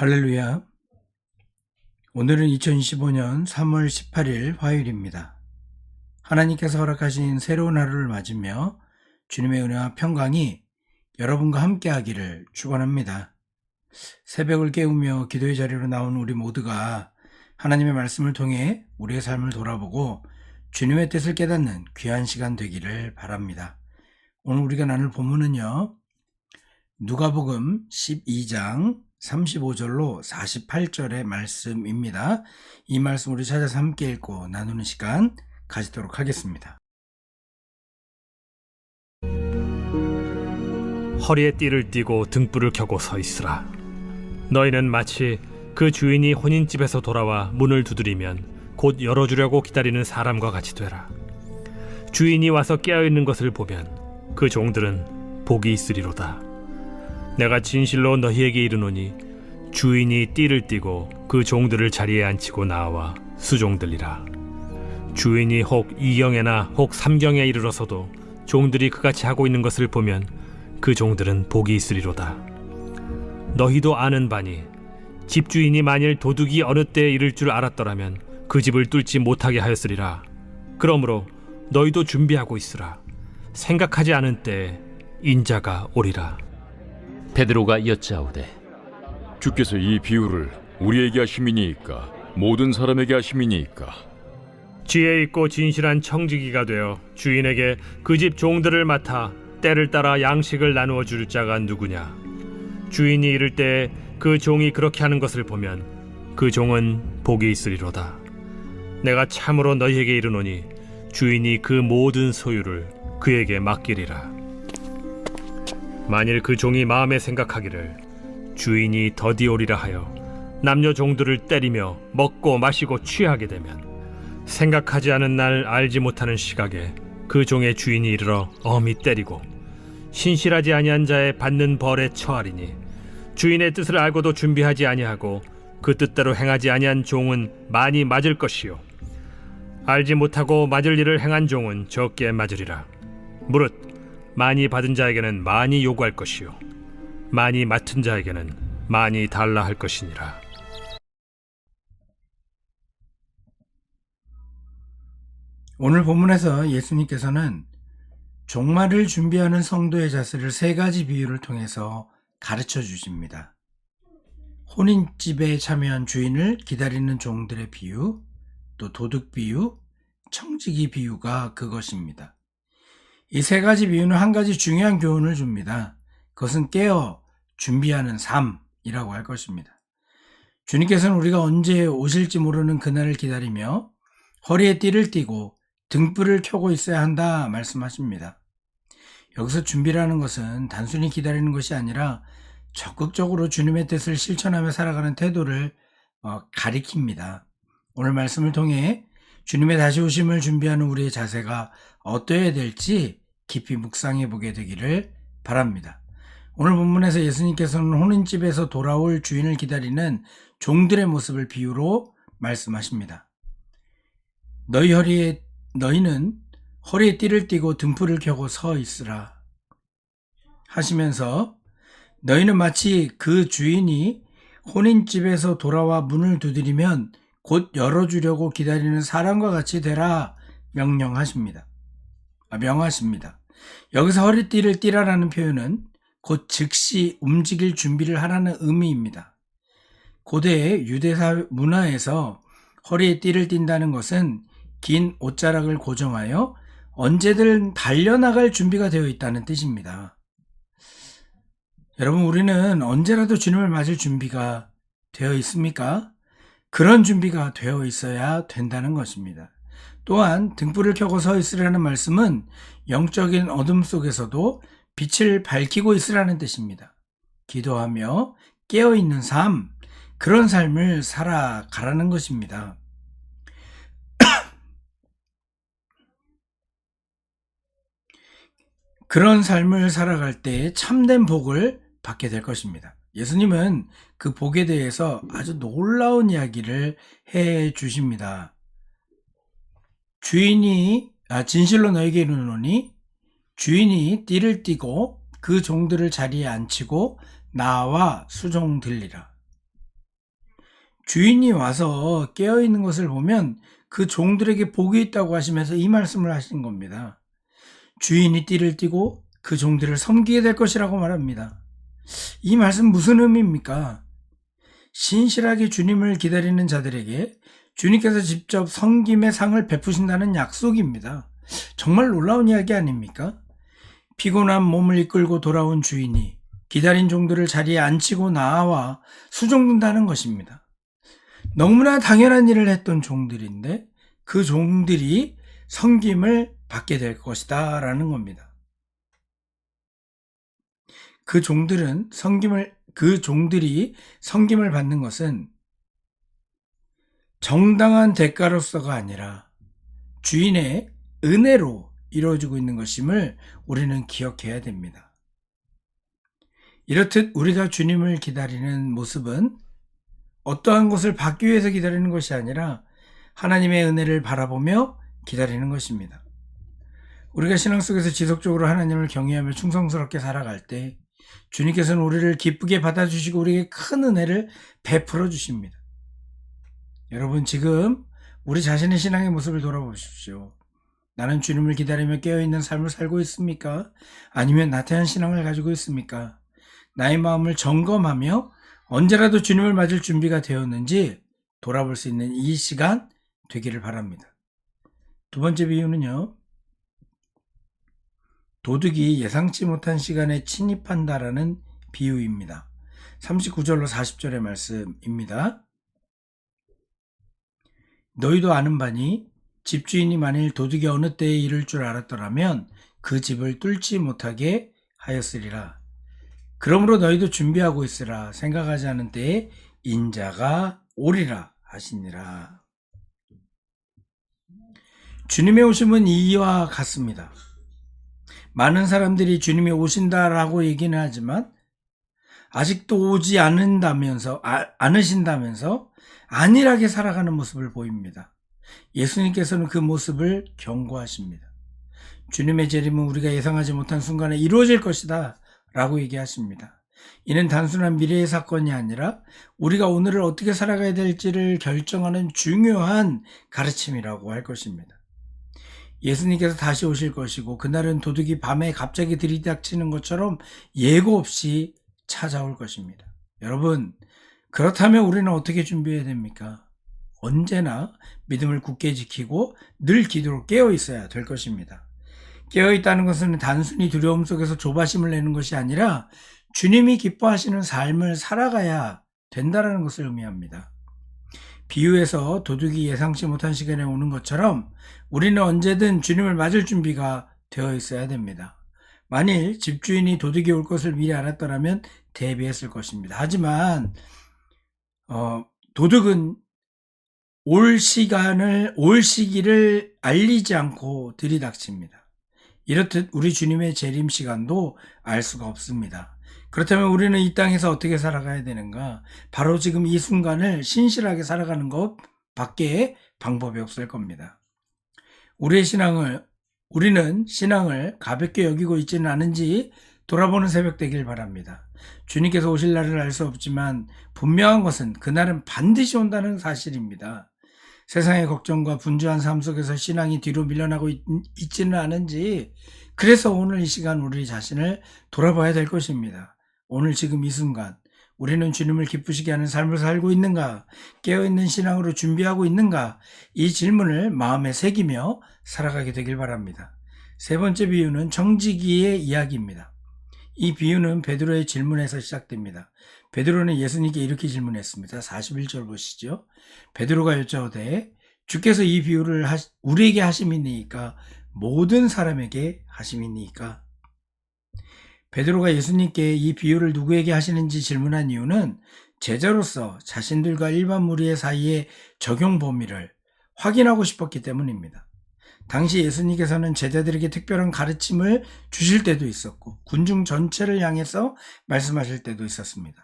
할렐루야. 오늘은 2025년 3월 18일 화요일입니다. 하나님께서 허락하신 새로운 하루를 맞으며 주님의 은혜와 평강이 여러분과 함께 하기를 축원합니다. 새벽을 깨우며 기도의 자리로 나온 우리 모두가 하나님의 말씀을 통해 우리의 삶을 돌아보고 주님의 뜻을 깨닫는 귀한 시간 되기를 바랍니다. 오늘 우리가 나눌 본문은요, 누가복음 12장 35절로 48절의 말씀입니다. 이 말씀 우리 찾아서 함께 읽고 나누는 시간 가지도록 하겠습니다. 허리에 띠를 띠고 등불을 켜고 서 있으라. 너희는 마치 그 주인이 혼인집에서 돌아와 문을 두드리면 곧 열어주려고 기다리는 사람과 같이 되라. 주인이 와서 깨어있는 것을 보면 그 종들은 복이 있으리로다. 내가 진실로 너희에게 이르노니 주인이 띠를 띠고 그 종들을 자리에 앉히고 나와 수종들리라. 주인이 혹 2경에나 혹 3경에 이르러서도 종들이 그같이 하고 있는 것을 보면 그 종들은 복이 있으리로다. 너희도 아는 바니 집주인이 만일 도둑이 어느 때에 이를 줄 알았더라면 그 집을 뚫지 못하게 하였으리라. 그러므로 너희도 준비하고 있으라. 생각하지 않은 때에 인자가 오리라. 베드로가 여짜오되 주께서 이 비유를 우리에게 하심이니이까 모든 사람에게 하심이니이까? 지혜 있고 진실한 청지기가 되어 주인에게 그 집 종들을 맡아 때를 따라 양식을 나누어 줄 자가 누구냐? 주인이 이를 때에 그 종이 그렇게 하는 것을 보면 그 종은 복이 있으리로다. 내가 참으로 너희에게 이르노니 주인이 그 모든 소유를 그에게 맡기리라. 만일 그 종이 마음에 생각하기를 주인이 더디 오리라 하여 남녀 종들을 때리며 먹고 마시고 취하게 되면 생각하지 않은 날 알지 못하는 시각에 그 종의 주인이 이르러 엄히 때리고 신실하지 아니한 자의 받는 벌에 처하리니 주인의 뜻을 알고도 준비하지 아니하고 그 뜻대로 행하지 아니한 종은 많이 맞을 것이요 알지 못하고 맞을 일을 행한 종은 적게 맞으리라. 무릇 많이 받은 자에게는 많이 요구할 것이요 많이 맡은 자에게는 많이 달라 할 것이니라. 오늘 본문에서 예수님께서는 종말을 준비하는 성도의 자세를 세 가지 비유를 통해서 가르쳐 주십니다. 혼인집에 참여한 주인을 기다리는 종들의 비유, 또 도둑 비유, 청지기 비유가 그것입니다. 이 세 가지 비유는 한 가지 중요한 교훈을 줍니다. 그것은 깨어 준비하는 삶이라고 할 것입니다. 주님께서는 우리가 언제 오실지 모르는 그날을 기다리며 허리에 띠를 띠고 등불을 켜고 있어야 한다 말씀하십니다. 여기서 준비라는 것은 단순히 기다리는 것이 아니라 적극적으로 주님의 뜻을 실천하며 살아가는 태도를 가리킵니다. 오늘 말씀을 통해 주님의 다시 오심을 준비하는 우리의 자세가 어떠해야 될지 깊이 묵상해 보게 되기를 바랍니다. 오늘 본문에서 예수님께서는 혼인집에서 돌아올 주인을 기다리는 종들의 모습을 비유로 말씀하십니다. 너희는 허리에 띠를 띠고 등불을 켜고 서 있으라 하시면서 너희는 마치 그 주인이 혼인집에서 돌아와 문을 두드리면 곧 열어주려고 기다리는 사람과 같이 되라 명하십니다. 여기서 허리띠를 띠라라는 표현은 곧 즉시 움직일 준비를 하라는 의미입니다. 고대 유대사 문화에서 허리에 띠를 띈다는 것은 긴 옷자락을 고정하여 언제든 달려나갈 준비가 되어 있다는 뜻입니다. 여러분, 우리는 언제라도 주님을 맞을 준비가 되어 있습니까? 그런 준비가 되어 있어야 된다는 것입니다. 또한 등불을 켜고 서 있으라는 말씀은 영적인 어둠 속에서도 빛을 밝히고 있으라는 뜻입니다. 기도하며 깨어있는 삶, 그런 삶을 살아가라는 것입니다. 그런 삶을 살아갈 때 참된 복을 받게 될 것입니다. 예수님은 그 복에 대해서 아주 놀라운 이야기를 해 주십니다. 진실로 너에게 이르노니 주인이 띠를 띠고 그 종들을 자리에 앉히고 나와 수종들리라. 주인이 와서 깨어있는 것을 보면 그 종들에게 복이 있다고 하시면서 이 말씀을 하신 겁니다. 주인이 띠를 띠고 그 종들을 섬기게 될 것이라고 말합니다. 이 말씀 무슨 의미입니까? 신실하게 주님을 기다리는 자들에게 주님께서 직접 섬김의 상을 베푸신다는 약속입니다. 정말 놀라운 이야기 아닙니까? 피곤한 몸을 이끌고 돌아온 주인이 기다린 종들을 자리에 앉히고 나와 수종든다는 것입니다. 너무나 당연한 일을 했던 종들인데 그 종들이 섬김을 받게 될 것이다 라는 겁니다. 그 종들이 섬김을 받는 것은 정당한 대가로서가 아니라 주인의 은혜로 이루어지고 있는 것임을 우리는 기억해야 됩니다. 이렇듯 우리가 주님을 기다리는 모습은 어떠한 것을 받기 위해서 기다리는 것이 아니라 하나님의 은혜를 바라보며 기다리는 것입니다. 우리가 신앙 속에서 지속적으로 하나님을 경외하며 충성스럽게 살아갈 때 주님께서는 우리를 기쁘게 받아주시고 우리에게 큰 은혜를 베풀어 주십니다. 여러분, 지금 우리 자신의 신앙의 모습을 돌아보십시오. 나는 주님을 기다리며 깨어있는 삶을 살고 있습니까? 아니면 나태한 신앙을 가지고 있습니까? 나의 마음을 점검하며 언제라도 주님을 맞을 준비가 되었는지 돌아볼 수 있는 이 시간 되기를 바랍니다. 두 번째 비유는요, 도둑이 예상치 못한 시간에 침입한다라는 비유입니다. 39절로 40절의 말씀입니다. 너희도 아는 바니 집주인이 만일 도둑이 어느 때에 이를 줄 알았더라면 그 집을 뚫지 못하게 하였으리라. 그러므로 너희도 준비하고 있으라. 생각하지 않은 때에 인자가 오리라 하시니라. 주님의 오심은 이와 같습니다. 많은 사람들이 주님이 오신다라고 얘기는 하지만 아직도 오지 않으신다면서 안일하게 살아가는 모습을 보입니다. 예수님께서는 그 모습을 경고하십니다. 주님의 재림은 우리가 예상하지 못한 순간에 이루어질 것이다 라고 얘기하십니다. 이는 단순한 미래의 사건이 아니라 우리가 오늘을 어떻게 살아가야 될지를 결정하는 중요한 가르침이라고 할 것입니다. 예수님께서 다시 오실 것이고 그날은 도둑이 밤에 갑자기 들이닥치는 것처럼 예고 없이 찾아올 것입니다. 여러분, 그렇다면 우리는 어떻게 준비해야 됩니까? 언제나 믿음을 굳게 지키고 늘 기도로 깨어 있어야 될 것입니다. 깨어 있다는 것은 단순히 두려움 속에서 조바심을 내는 것이 아니라 주님이 기뻐하시는 삶을 살아가야 된다는 것을 의미합니다. 비유에서 도둑이 예상치 못한 시간에 오는 것처럼 우리는 언제든 주님을 맞을 준비가 되어 있어야 됩니다. 만일 집주인이 도둑이 올 것을 미리 알았더라면 대비했을 것입니다. 하지만 도둑은 올 시기를 알리지 않고 들이닥칩니다. 이렇듯 우리 주님의 재림 시간도 알 수가 없습니다. 그렇다면 우리는 이 땅에서 어떻게 살아가야 되는가? 바로 지금 이 순간을 신실하게 살아가는 것 밖에 방법이 없을 겁니다. 우리는 신앙을 가볍게 여기고 있지는 않은지 돌아보는 새벽 되길 바랍니다. 주님께서 오실 날을 알 수 없지만 분명한 것은 그날은 반드시 온다는 사실입니다. 세상의 걱정과 분주한 삶 속에서 신앙이 뒤로 밀려나고 있지는 않은지, 그래서 오늘 이 시간 우리 자신을 돌아봐야 될 것입니다. 오늘 지금 이 순간 우리는 주님을 기쁘시게 하는 삶을 살고 있는가? 깨어있는 신앙으로 준비하고 있는가? 이 질문을 마음에 새기며 살아가게 되길 바랍니다. 세 번째 비유는 청지기의 이야기입니다. 이 비유는 베드로의 질문에서 시작됩니다. 베드로는 예수님께 이렇게 질문했습니다. 41절 보시죠. 베드로가 여짜오되 주께서 이 비유를 우리에게 하심이니까 모든 사람에게 하심이니까. 베드로가 예수님께 이 비유를 누구에게 하시는지 질문한 이유는 제자로서 자신들과 일반 무리의 사이의 적용 범위를 확인하고 싶었기 때문입니다. 당시 예수님께서는 제자들에게 특별한 가르침을 주실 때도 있었고 군중 전체를 향해서 말씀하실 때도 있었습니다.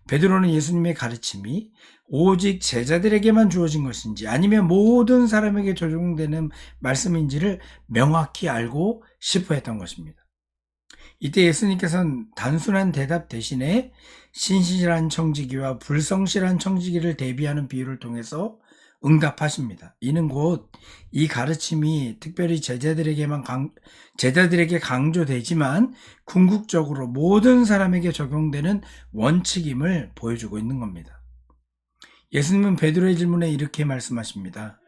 베드로는 예수님의 가르침이 오직 제자들에게만 주어진 것인지 아니면 모든 사람에게 적용되는 말씀인지를 명확히 알고 싶어 했던 것입니다. 이때 예수님께서는 단순한 대답 대신에 신실한 청지기와 불성실한 청지기를 대비하는 비유를 통해서 응답하십니다. 이는 곧 이 가르침이 특별히 제자들에게 강조되지만 궁극적으로 모든 사람에게 적용되는 원칙임을 보여주고 있는 겁니다. 예수님은 베드로의 질문에 이렇게 말씀하십니다.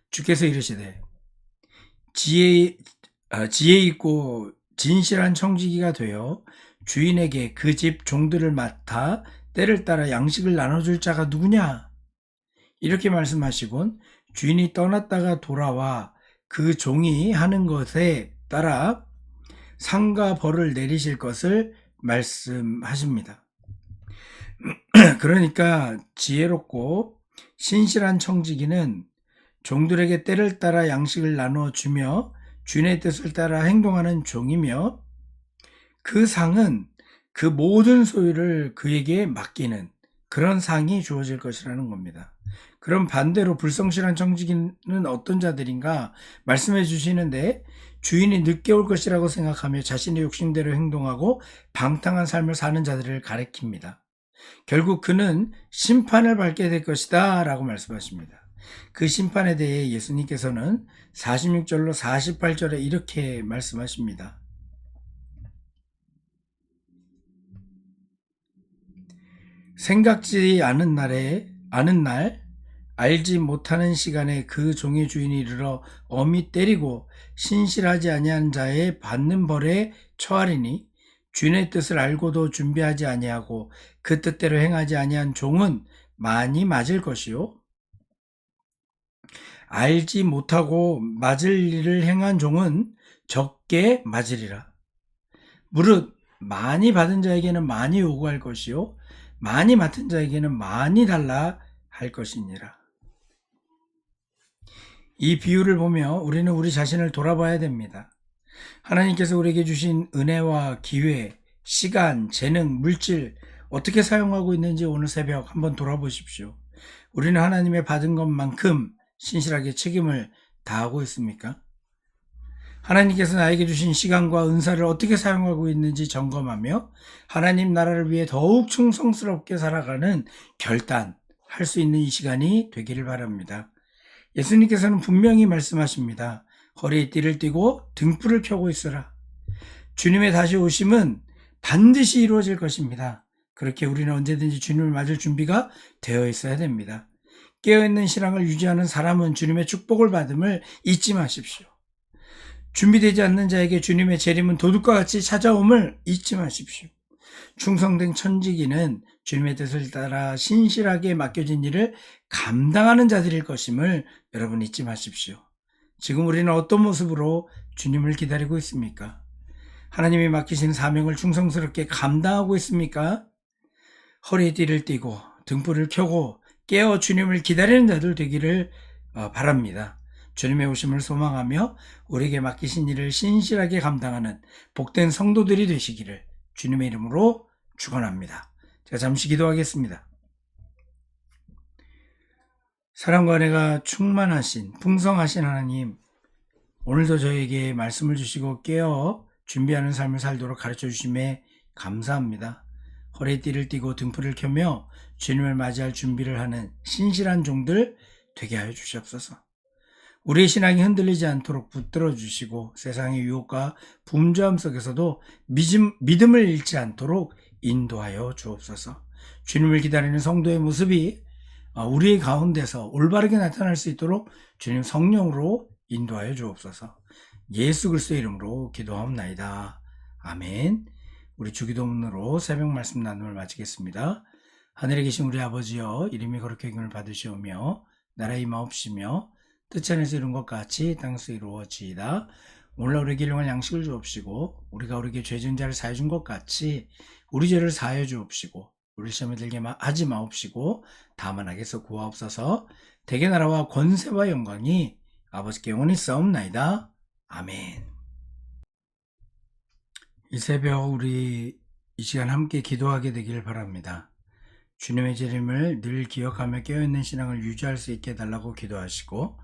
주께서 이르시되 지혜 있고 진실한 청지기가 되어 주인에게 그 집 종들을 맡아 때를 따라 양식을 나눠줄 자가 누구냐? 이렇게 말씀하시곤 주인이 떠났다가 돌아와 그 종이 하는 것에 따라 상과 벌을 내리실 것을 말씀하십니다. 그러니까 지혜롭고 신실한 청지기는 종들에게 때를 따라 양식을 나눠주며 주인의 뜻을 따라 행동하는 종이며 그 상은 그 모든 소유를 그에게 맡기는 그런 상이 주어질 것이라는 겁니다. 그럼 반대로 불성실한 청지기는 어떤 자들인가 말씀해 주시는데 주인이 늦게 올 것이라고 생각하며 자신의 욕심대로 행동하고 방탕한 삶을 사는 자들을 가리킵니다. 결국 그는 심판을 받게 될 것이다 라고 말씀하십니다. 그 심판에 대해 예수님께서는 46절로 48절에 이렇게 말씀하십니다. 생각지 않은 날 알지 못하는 시간에 그 종의 주인이 이르러 엄히 때리고 신실하지 아니한 자의 받는 벌에 처하리니 주인의 뜻을 알고도 준비하지 아니하고 그 뜻대로 행하지 아니한 종은 많이 맞을 것이요 알지 못하고 맞을 일을 행한 종은 적게 맞으리라. 무릇 많이 받은 자에게는 많이 요구할 것이요 많이 맡은 자에게는 많이 달라 할 것이니라. 이 비유를 보며 우리는 우리 자신을 돌아봐야 됩니다. 하나님께서 우리에게 주신 은혜와 기회, 시간, 재능, 물질 어떻게 사용하고 있는지 오늘 새벽 한번 돌아보십시오. 우리는 하나님의 받은 것만큼 신실하게 책임을 다하고 있습니까? 하나님께서 나에게 주신 시간과 은사를 어떻게 사용하고 있는지 점검하며 하나님 나라를 위해 더욱 충성스럽게 살아가는 결단할 수 있는 이 시간이 되기를 바랍니다. 예수님께서는 분명히 말씀하십니다. 허리에 띠를 띠고 등불을 켜고 있으라. 주님의 다시 오심은 반드시 이루어질 것입니다. 그렇게 우리는 언제든지 주님을 맞을 준비가 되어 있어야 됩니다. 깨어있는 신앙을 유지하는 사람은 주님의 축복을 받음을 잊지 마십시오. 준비되지 않는 자에게 주님의 재림은 도둑과 같이 찾아옴을 잊지 마십시오. 충성된 천지기는 주님의 뜻을 따라 신실하게 맡겨진 일을 감당하는 자들일 것임을 여러분 잊지 마십시오. 지금 우리는 어떤 모습으로 주님을 기다리고 있습니까? 하나님이 맡기신 사명을 충성스럽게 감당하고 있습니까? 허리에 띠를 띠고 등불을 켜고 깨어 주님을 기다리는 자들 되기를 바랍니다. 주님의 오심을 소망하며 우리에게 맡기신 일을 신실하게 감당하는 복된 성도들이 되시기를 주님의 이름으로 축원합니다. 제가 잠시 기도하겠습니다. 사랑과 은혜가 충만하신 풍성하신 하나님, 오늘도 저에게 말씀을 주시고 깨어 준비하는 삶을 살도록 가르쳐 주심에 감사합니다. 허리에 띠를 띠고 등불을 켜며 주님을 맞이할 준비를 하는 신실한 종들 되게 하여 주시옵소서. 우리의 신앙이 흔들리지 않도록 붙들어 주시고 세상의 유혹과 분주함 속에서도 믿음을 잃지 않도록 인도하여 주옵소서. 주님을 기다리는 성도의 모습이 우리의 가운데서 올바르게 나타날 수 있도록 주님 성령으로 인도하여 주옵소서. 예수 그리스도의 이름으로 기도하옵나이다. 아멘. 우리 주기도문으로 새벽 말씀 나눔을 마치겠습니다. 하늘에 계신 우리 아버지여, 이름이 거룩히 여김을 받으시오며 나라의 임하옵시며 뜻이 하늘에서 이룬 것 같이 땅에서 이루어지이다. 오늘 우리에게 일용할 양식을 주옵시고 우리가 우리에게 죄 지은 자를 사해 준 것 같이 우리 죄를 사해 주옵시고 우리 시험에 들게 하지 마옵시고 다만 악에서 구하옵소서. 대개 나라와 권세와 영광이 아버지께 영원히 싸움나이다. 아멘. 이 새벽 우리 이 시간 함께 기도하게 되기를 바랍니다. 주님의 재림을 늘 기억하며 깨어있는 신앙을 유지할 수 있게 해달라고 기도하시고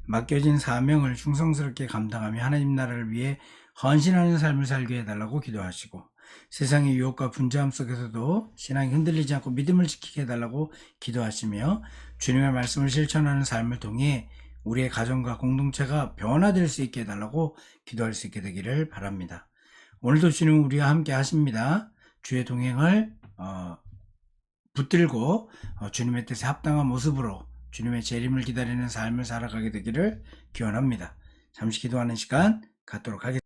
맡겨진 사명을 충성스럽게 감당하며 하나님 나라를 위해 헌신하는 삶을 살게 해달라고 기도하시고, 세상의 유혹과 분주함 속에서도 신앙이 흔들리지 않고 믿음을 지키게 해달라고 기도하시며, 주님의 말씀을 실천하는 삶을 통해 우리의 가정과 공동체가 변화될 수 있게 해달라고 기도할 수 있게 되기를 바랍니다. 오늘도 주님은 우리와 함께 하십니다. 주의 동행을 붙들고 주님의 뜻에 합당한 모습으로 주님의 재림을 기다리는 삶을 살아가게 되기를 기원합니다. 잠시 기도하는 시간 갖도록 하겠습니다.